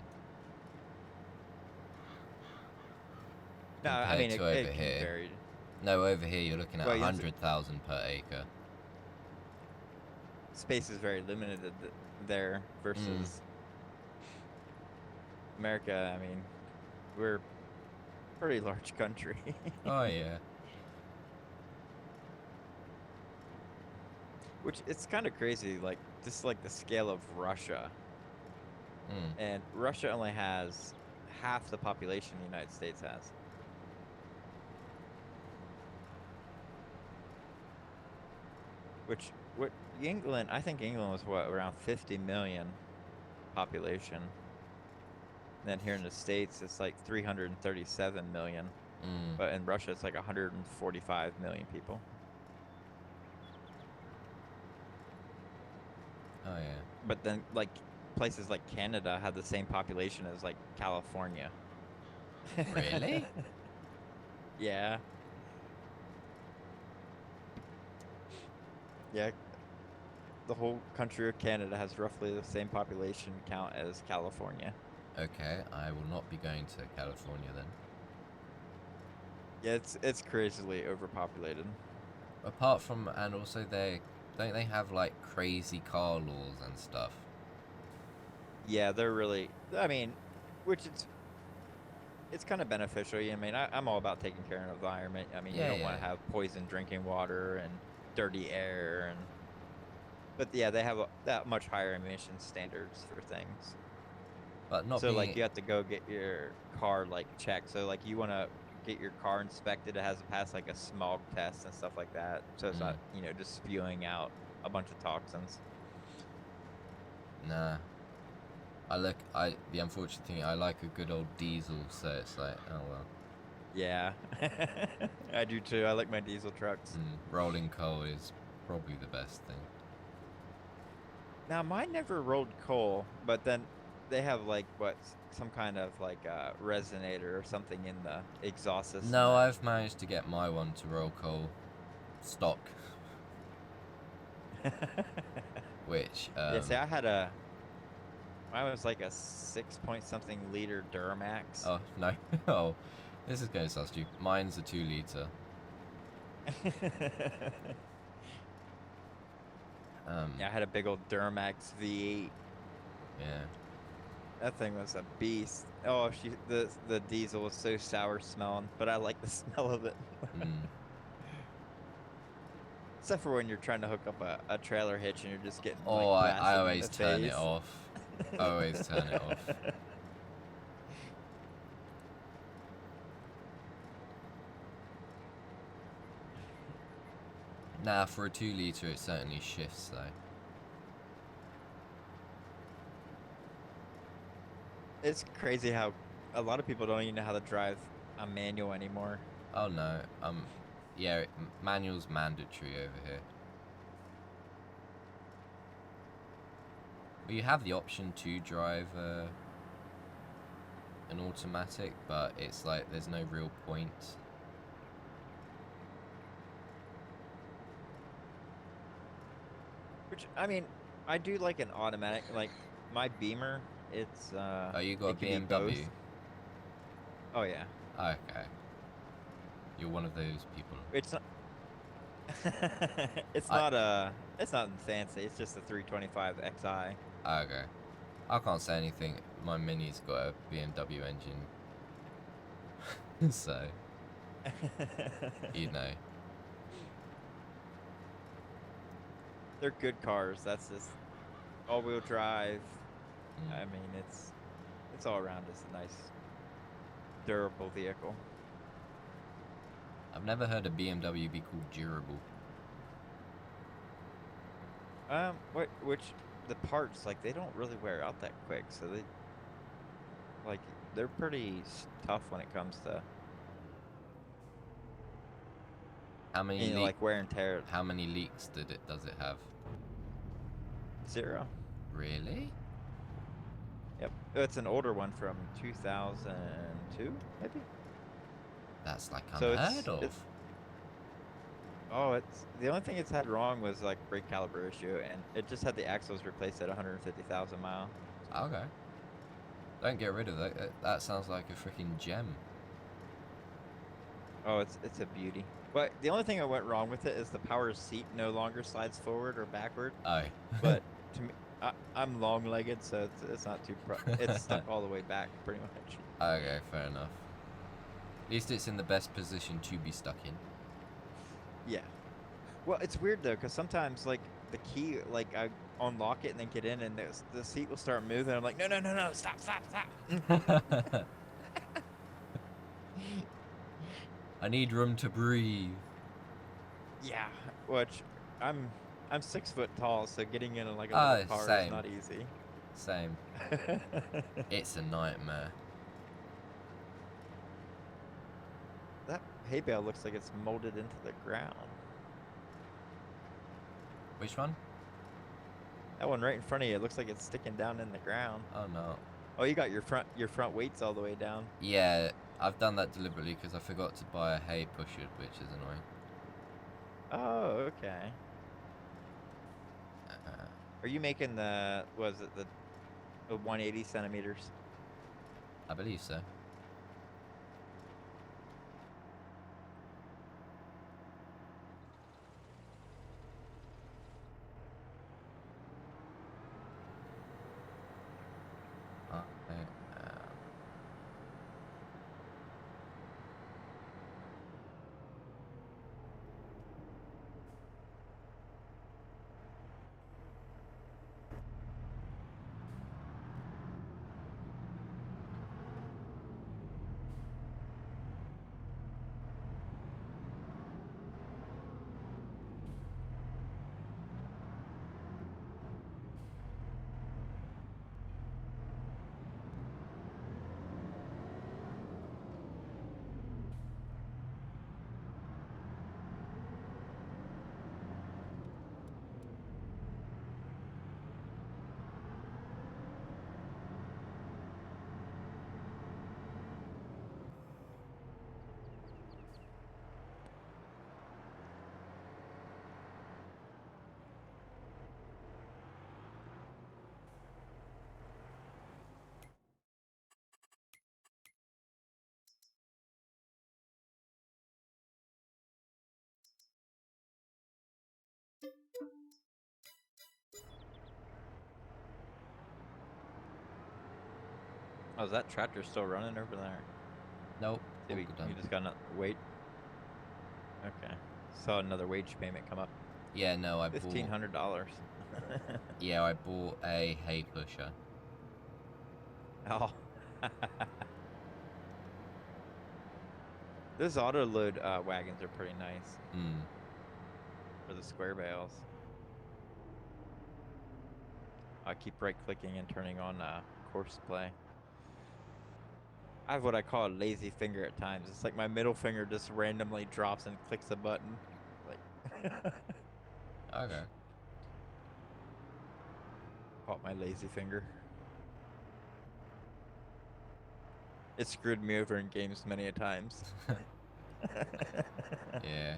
[SPEAKER 2] No, I
[SPEAKER 1] compared
[SPEAKER 2] mean
[SPEAKER 1] to over
[SPEAKER 2] it can
[SPEAKER 1] here.
[SPEAKER 2] vary.
[SPEAKER 1] No, over here you're looking at
[SPEAKER 2] Well, you have to,
[SPEAKER 1] 100,000 per acre.
[SPEAKER 2] space is very limited there versus America. I mean, we're a pretty large country.
[SPEAKER 1] Oh yeah.
[SPEAKER 2] Which it's kind of crazy, like just like the scale of Russia.
[SPEAKER 1] Mm.
[SPEAKER 2] And Russia only has half the population the United States has. Which what England, I think England was what, around 50 million population. And then here in the States it's like 337 million.
[SPEAKER 1] Mm.
[SPEAKER 2] But in Russia it's like 145 million people.
[SPEAKER 1] Oh yeah.
[SPEAKER 2] But then like places like Canada have the same population as like California.
[SPEAKER 1] Really?
[SPEAKER 2] Yeah. Yeah. The whole country of Canada has roughly the same population count as California.
[SPEAKER 1] Okay, I will not be going to California then.
[SPEAKER 2] Yeah, it's crazily overpopulated.
[SPEAKER 1] Apart from, and also don't they have like crazy car laws and stuff?
[SPEAKER 2] Yeah, they're really. I mean, which it's kind of beneficial. I mean, I'm all about taking care of the environment. I mean, you
[SPEAKER 1] Yeah,
[SPEAKER 2] don't want
[SPEAKER 1] yeah.
[SPEAKER 2] to have poison drinking water and dirty air, and but yeah, they have that much higher emission standards for things.
[SPEAKER 1] But not
[SPEAKER 2] So like
[SPEAKER 1] being.
[SPEAKER 2] you have to go get your car like checked. So like you want to get your car inspected, it has to pass like a smog test and stuff like that. So it's
[SPEAKER 1] Mm,
[SPEAKER 2] not, just spewing out a bunch of toxins.
[SPEAKER 1] nah. The unfortunate thing, I like a good old diesel, so it's like, oh well.
[SPEAKER 2] Yeah. I do too. I like my diesel trucks.
[SPEAKER 1] Rolling coal is probably the best thing.
[SPEAKER 2] Now mine never rolled coal, but then they have like some kind of like resonator or something in the exhaust system.
[SPEAKER 1] No, I've managed to get my one to roll coal stock, which
[SPEAKER 2] Yeah, see, I was like a 6 point something liter Duramax.
[SPEAKER 1] oh no, oh, this is going to sound stupid. Mine's a 2 liter.
[SPEAKER 2] Yeah, I had a big old Duramax V8.
[SPEAKER 1] Yeah.
[SPEAKER 2] That thing was a beast. Oh, the diesel was so sour smelling, but I like the smell of it.
[SPEAKER 1] Mm.
[SPEAKER 2] Except for when you're trying to hook up a trailer hitch and you're just getting
[SPEAKER 1] Oh,
[SPEAKER 2] like
[SPEAKER 1] I
[SPEAKER 2] blasted in
[SPEAKER 1] always
[SPEAKER 2] the
[SPEAKER 1] turn it
[SPEAKER 2] face.
[SPEAKER 1] off. I always turn it off. Nah, for a 2 liter, it certainly shifts though.
[SPEAKER 2] It's crazy how a lot of people don't even know how to drive a manual anymore.
[SPEAKER 1] Oh no, Yeah, manual's mandatory over here. Well, you have the option to drive an automatic, but it's like there's no real point.
[SPEAKER 2] Which, I mean, I do like an automatic. Like my Beamer, it's
[SPEAKER 1] Oh, you got a
[SPEAKER 2] it can be
[SPEAKER 1] BMW?
[SPEAKER 2] both. Oh yeah,
[SPEAKER 1] Okay. You're one of those people.
[SPEAKER 2] it's not.
[SPEAKER 1] I
[SPEAKER 2] It's not fancy. It's just a 325 Xi.
[SPEAKER 1] okay. I can't say anything. My Mini's got a BMW engine, so you know.
[SPEAKER 2] They're good cars. That's just all-wheel drive.
[SPEAKER 1] Mm.
[SPEAKER 2] I mean, it's all around just a nice, durable vehicle.
[SPEAKER 1] I've never heard a BMW be called durable.
[SPEAKER 2] Which the parts like they don't really wear out that quick, so they're pretty tough when it comes to
[SPEAKER 1] How many
[SPEAKER 2] like wear and tear.
[SPEAKER 1] How many leaks does it have?
[SPEAKER 2] 0.
[SPEAKER 1] Really?
[SPEAKER 2] Yep. It's an older one from 2002, maybe.
[SPEAKER 1] That's like
[SPEAKER 2] So
[SPEAKER 1] unheard of.
[SPEAKER 2] It's the only thing it's had wrong was like brake caliper issue, and it just had the axles replaced at 150,000 miles.
[SPEAKER 1] Okay. Don't get rid of that. That sounds like a freaking gem.
[SPEAKER 2] Oh, it's a beauty. But the only thing that went wrong with it is the power seat no longer slides forward or backward.
[SPEAKER 1] Oh.
[SPEAKER 2] But to me, I'm long-legged, so it's not too. It's stuck all the way back, pretty much.
[SPEAKER 1] Okay, fair enough. At least it's in the best position to be stuck in.
[SPEAKER 2] Yeah. Well, it's weird though, because sometimes like the key, like I unlock it and then get in, and the seat will start moving. I'm like, no, stop.
[SPEAKER 1] I need room to breathe.
[SPEAKER 2] Yeah. Which I'm 6 foot tall, so getting in like a little car
[SPEAKER 1] same.
[SPEAKER 2] is not easy.
[SPEAKER 1] Same. It's a nightmare.
[SPEAKER 2] That hay bale looks like it's molded into the ground.
[SPEAKER 1] Which one?
[SPEAKER 2] That one right in front of you, it looks like it's sticking down in the ground.
[SPEAKER 1] Oh no.
[SPEAKER 2] Oh, you got your front weights all the way down.
[SPEAKER 1] Yeah, I've done that deliberately because I forgot to buy a hay pusher, which is annoying.
[SPEAKER 2] Oh, okay.
[SPEAKER 1] Uh,
[SPEAKER 2] Are you making the 180 centimeters?
[SPEAKER 1] I believe so.
[SPEAKER 2] Oh, is that tractor still running over there?
[SPEAKER 1] Nope.
[SPEAKER 2] Did
[SPEAKER 1] all
[SPEAKER 2] we,
[SPEAKER 1] done.
[SPEAKER 2] you just gotta wait? Okay. Saw another wage payment come up.
[SPEAKER 1] Yeah, no, I bought.
[SPEAKER 2] $1,500.
[SPEAKER 1] Yeah, I bought a hay pusher.
[SPEAKER 2] Oh. Those auto load wagons are pretty nice
[SPEAKER 1] Hmm.
[SPEAKER 2] for the square bales. I keep right clicking and turning on course play. I have what I call a lazy finger at times. It's like my middle finger just randomly drops and clicks a button. Like,
[SPEAKER 1] Okay.
[SPEAKER 2] call it my lazy finger. It screwed me over in games many a times.
[SPEAKER 1] Yeah.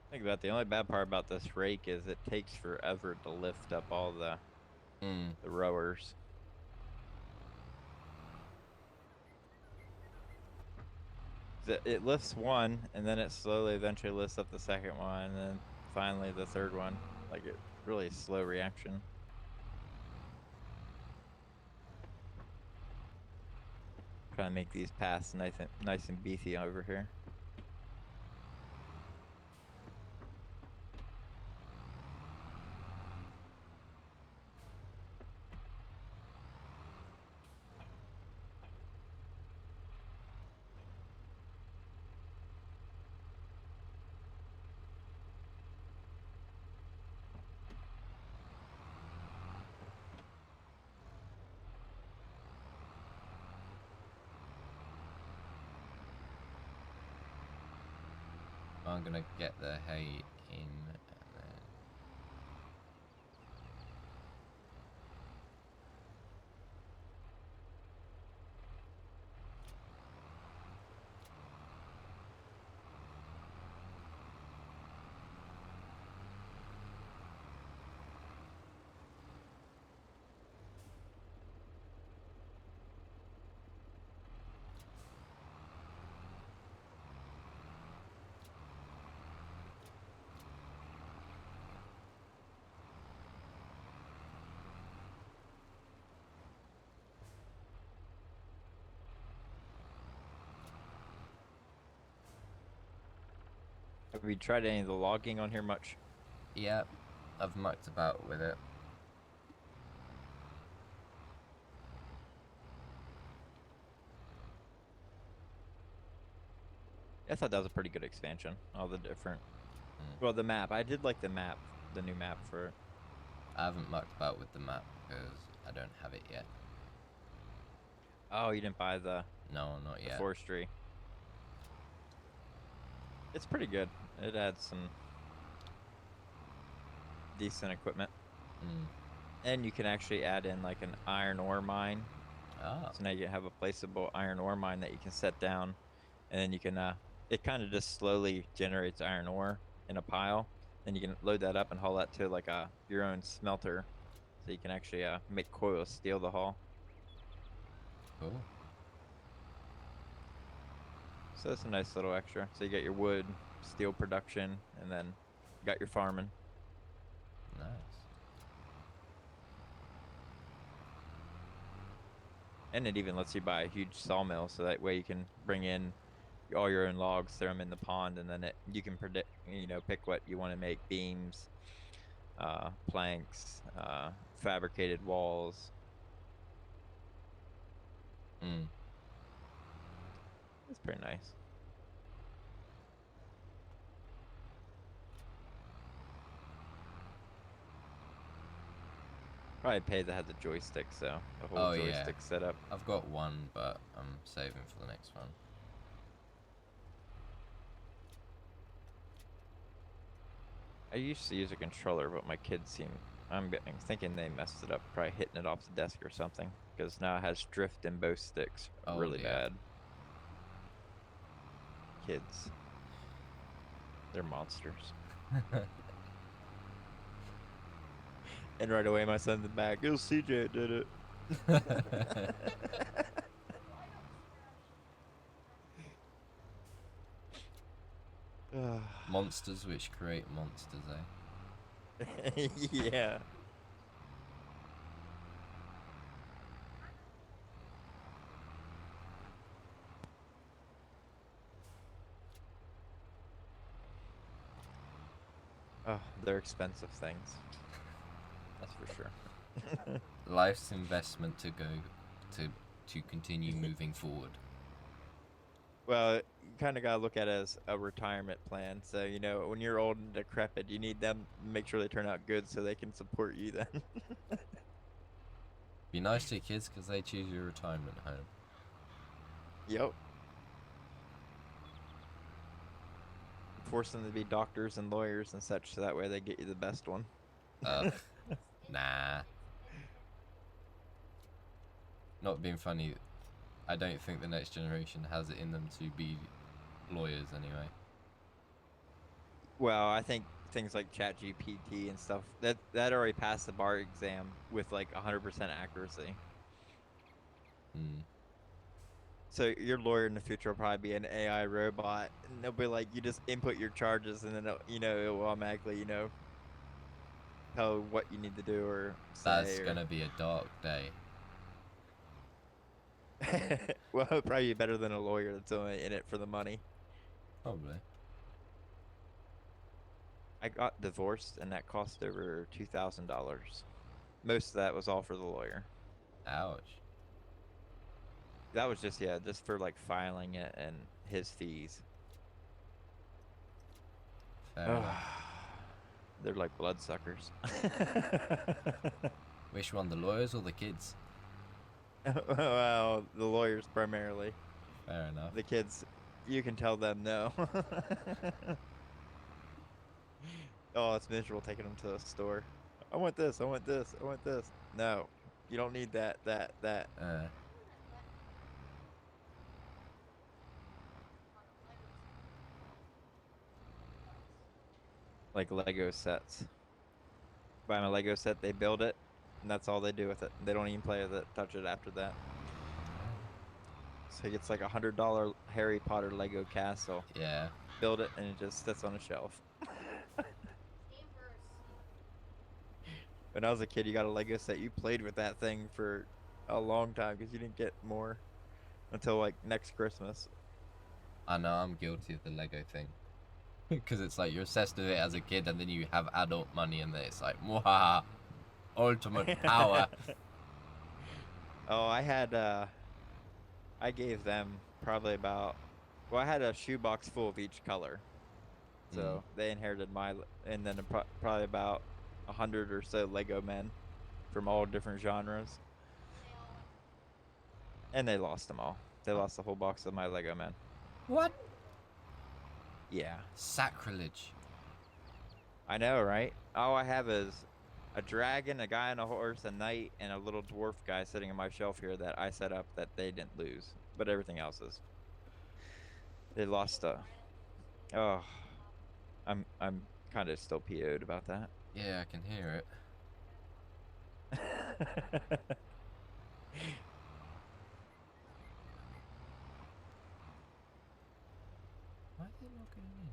[SPEAKER 2] Think about it, the only bad part about this rake is it takes forever to lift up all the
[SPEAKER 1] Mm.
[SPEAKER 2] rowers. It lifts one, and then it slowly eventually lifts up the second one, and then finally the third one. Like it really slow reaction. Trying to make these paths nice and beefy over here.
[SPEAKER 1] I'm gonna get the hay in and then.
[SPEAKER 2] Have we tried any of the logging on here much?
[SPEAKER 1] Yep, I've mucked about with it.
[SPEAKER 2] I thought that was a pretty good expansion. All the different.
[SPEAKER 1] Mm.
[SPEAKER 2] Well, the map. I did like the map, the new map for it.
[SPEAKER 1] I haven't mucked about with the map because I don't have it yet.
[SPEAKER 2] Oh, you didn't buy the
[SPEAKER 1] No, not yet.
[SPEAKER 2] forestry. It's pretty good. It adds some decent equipment.
[SPEAKER 1] Mm.
[SPEAKER 2] And you can actually add in like an iron ore mine.
[SPEAKER 1] Ah.
[SPEAKER 2] So now you have a placeable iron ore mine that you can set down. And then you can, it kind of just slowly generates iron ore in a pile. Then you can load that up and haul that to like your own smelter. So you can actually make coiled steel the haul.
[SPEAKER 1] Cool.
[SPEAKER 2] So that's a nice little extra. So you got your wood, steel production, and then you got your farming.
[SPEAKER 1] Nice.
[SPEAKER 2] And it even lets you buy a huge sawmill, so that way you can bring in all your own logs, throw them in the pond, and then you can predict, pick what you want to make: beams, planks, fabricated walls.
[SPEAKER 1] Mm.
[SPEAKER 2] It's pretty nice. Probably pay to have the joystick, so the whole
[SPEAKER 1] Oh, yeah.
[SPEAKER 2] joystick setup.
[SPEAKER 1] I've got one, but I'm saving for the next one.
[SPEAKER 2] I used to use a controller, but my kids seem. I'm thinking they messed it up, probably hitting it off the desk or something, because now it has drift in both sticks,
[SPEAKER 1] Oh,
[SPEAKER 2] really
[SPEAKER 1] dear.
[SPEAKER 2] bad. Kids, they're monsters. And right away, my son's back. It was CJ did it.
[SPEAKER 1] Monsters which create monsters, eh?
[SPEAKER 2] Yeah. Oh, they're expensive things. That's for sure.
[SPEAKER 1] Life's investment to go to continue moving forward.
[SPEAKER 2] Well, you kind of gotta look at it as a retirement plan. So, you know, when you're old and decrepit, you need them to make sure they turn out good so they can support you then.
[SPEAKER 1] Be nice to your kids because they choose your retirement home.
[SPEAKER 2] Yep. Force them to be doctors and lawyers and such, so that way they get you the best one.
[SPEAKER 1] Nah. Not being funny, I don't think the next generation has it in them to be lawyers anyway.
[SPEAKER 2] Well, I think things like ChatGPT and stuff that already passed the bar exam with like 100% accuracy.
[SPEAKER 1] Hmm.
[SPEAKER 2] So your lawyer in the future will probably be an AI robot, and they'll be like, you just input your charges, and then it will automatically, tell what you need to do or
[SPEAKER 1] That's
[SPEAKER 2] say.
[SPEAKER 1] gonna be a dark day.
[SPEAKER 2] Well, it'll probably be better than a lawyer that's only in it for the money.
[SPEAKER 1] Probably.
[SPEAKER 2] I got divorced, and that cost over $2,000. Most of that was all for the lawyer.
[SPEAKER 1] Ouch.
[SPEAKER 2] That was just for like filing it and his fees.
[SPEAKER 1] Fair enough.
[SPEAKER 2] They're like bloodsuckers.
[SPEAKER 1] Which one, the lawyers or the kids?
[SPEAKER 2] Well, the lawyers primarily.
[SPEAKER 1] Fair enough.
[SPEAKER 2] The kids, you can tell them no. Oh, it's miserable taking them to the store. I want this, I want this, I want this. No, you don't need that. Like Lego sets. Buy my Lego set, they build it, and that's all they do with it. They don't even play with it, touch it after that. So he gets like $100 Harry Potter Lego castle.
[SPEAKER 1] Yeah.
[SPEAKER 2] Build it, and it just sits on a shelf. When I was a kid, you got a Lego set. You played with that thing for a long time because you didn't get more until like next Christmas.
[SPEAKER 1] I know, I'm guilty of the Lego thing. Because it's like you're obsessed with it as a kid and then you have adult money and then it's like, wow, ultimate power.
[SPEAKER 2] Oh, I gave them probably I had a shoebox full of each color. So they inherited and then probably about 100 or so Lego men from all different genres. And they lost them all. They lost the whole box of my Lego men.
[SPEAKER 1] What?
[SPEAKER 2] Yeah.
[SPEAKER 1] Sacrilege.
[SPEAKER 2] I know, right? All I have is a dragon, a guy on a horse, a knight, and a little dwarf guy sitting on my shelf here that I set up that they didn't lose. But everything else is. They lost oh, I'm kind of still PO'd about that.
[SPEAKER 1] Yeah, I can hear it. Why is it not going in?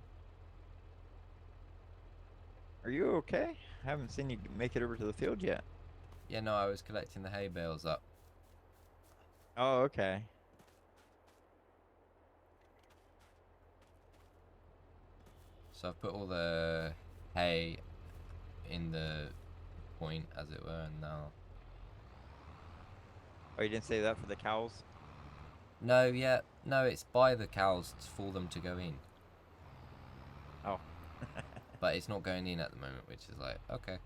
[SPEAKER 2] Are you okay? I haven't seen you make it over to the field yet.
[SPEAKER 1] Yeah, no, I was collecting the hay bales up.
[SPEAKER 2] Oh, okay.
[SPEAKER 1] So I've put all the hay in the point, as it were, and now...
[SPEAKER 2] Oh, you didn't say that for the cows?
[SPEAKER 1] No, yeah, no, it's by the cows for them to go in.
[SPEAKER 2] Oh.
[SPEAKER 1] But it's not going in at the moment, which is like, okay.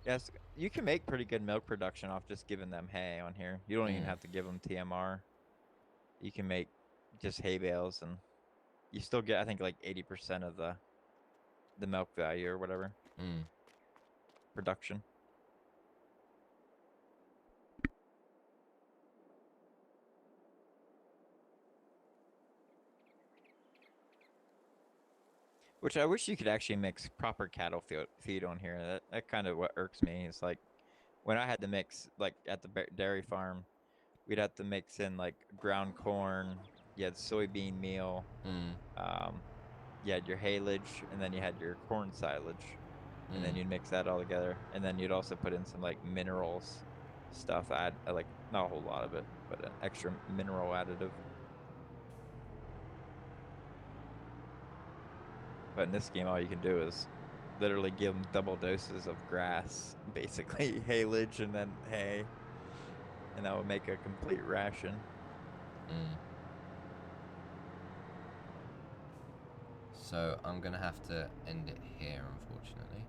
[SPEAKER 2] Yes, you can make pretty good milk production off just giving them hay on here. You don't even
[SPEAKER 1] Mm.
[SPEAKER 2] have to give them TMR. You can make just hay bales, and you still get, I think, like 80% of the milk value or whatever
[SPEAKER 1] Mm.
[SPEAKER 2] production. Which I wish you could actually mix proper cattle feed on here. That kind of what irks me. Is like when I had to mix like at the dairy farm, we'd have to mix in like ground corn. You had soybean meal.
[SPEAKER 1] Mm.
[SPEAKER 2] Um, you had your haylage, and then you had your corn silage, and
[SPEAKER 1] Mm.
[SPEAKER 2] then you'd mix that all together, and then you'd also put in some like minerals stuff. Add like not a whole lot of it, but an extra mineral additive. But in this game, all you can do is literally give them double doses of grass, basically haylage and then hay, and that would make a complete ration.
[SPEAKER 1] Mm. So I'm gonna have to end it here, unfortunately.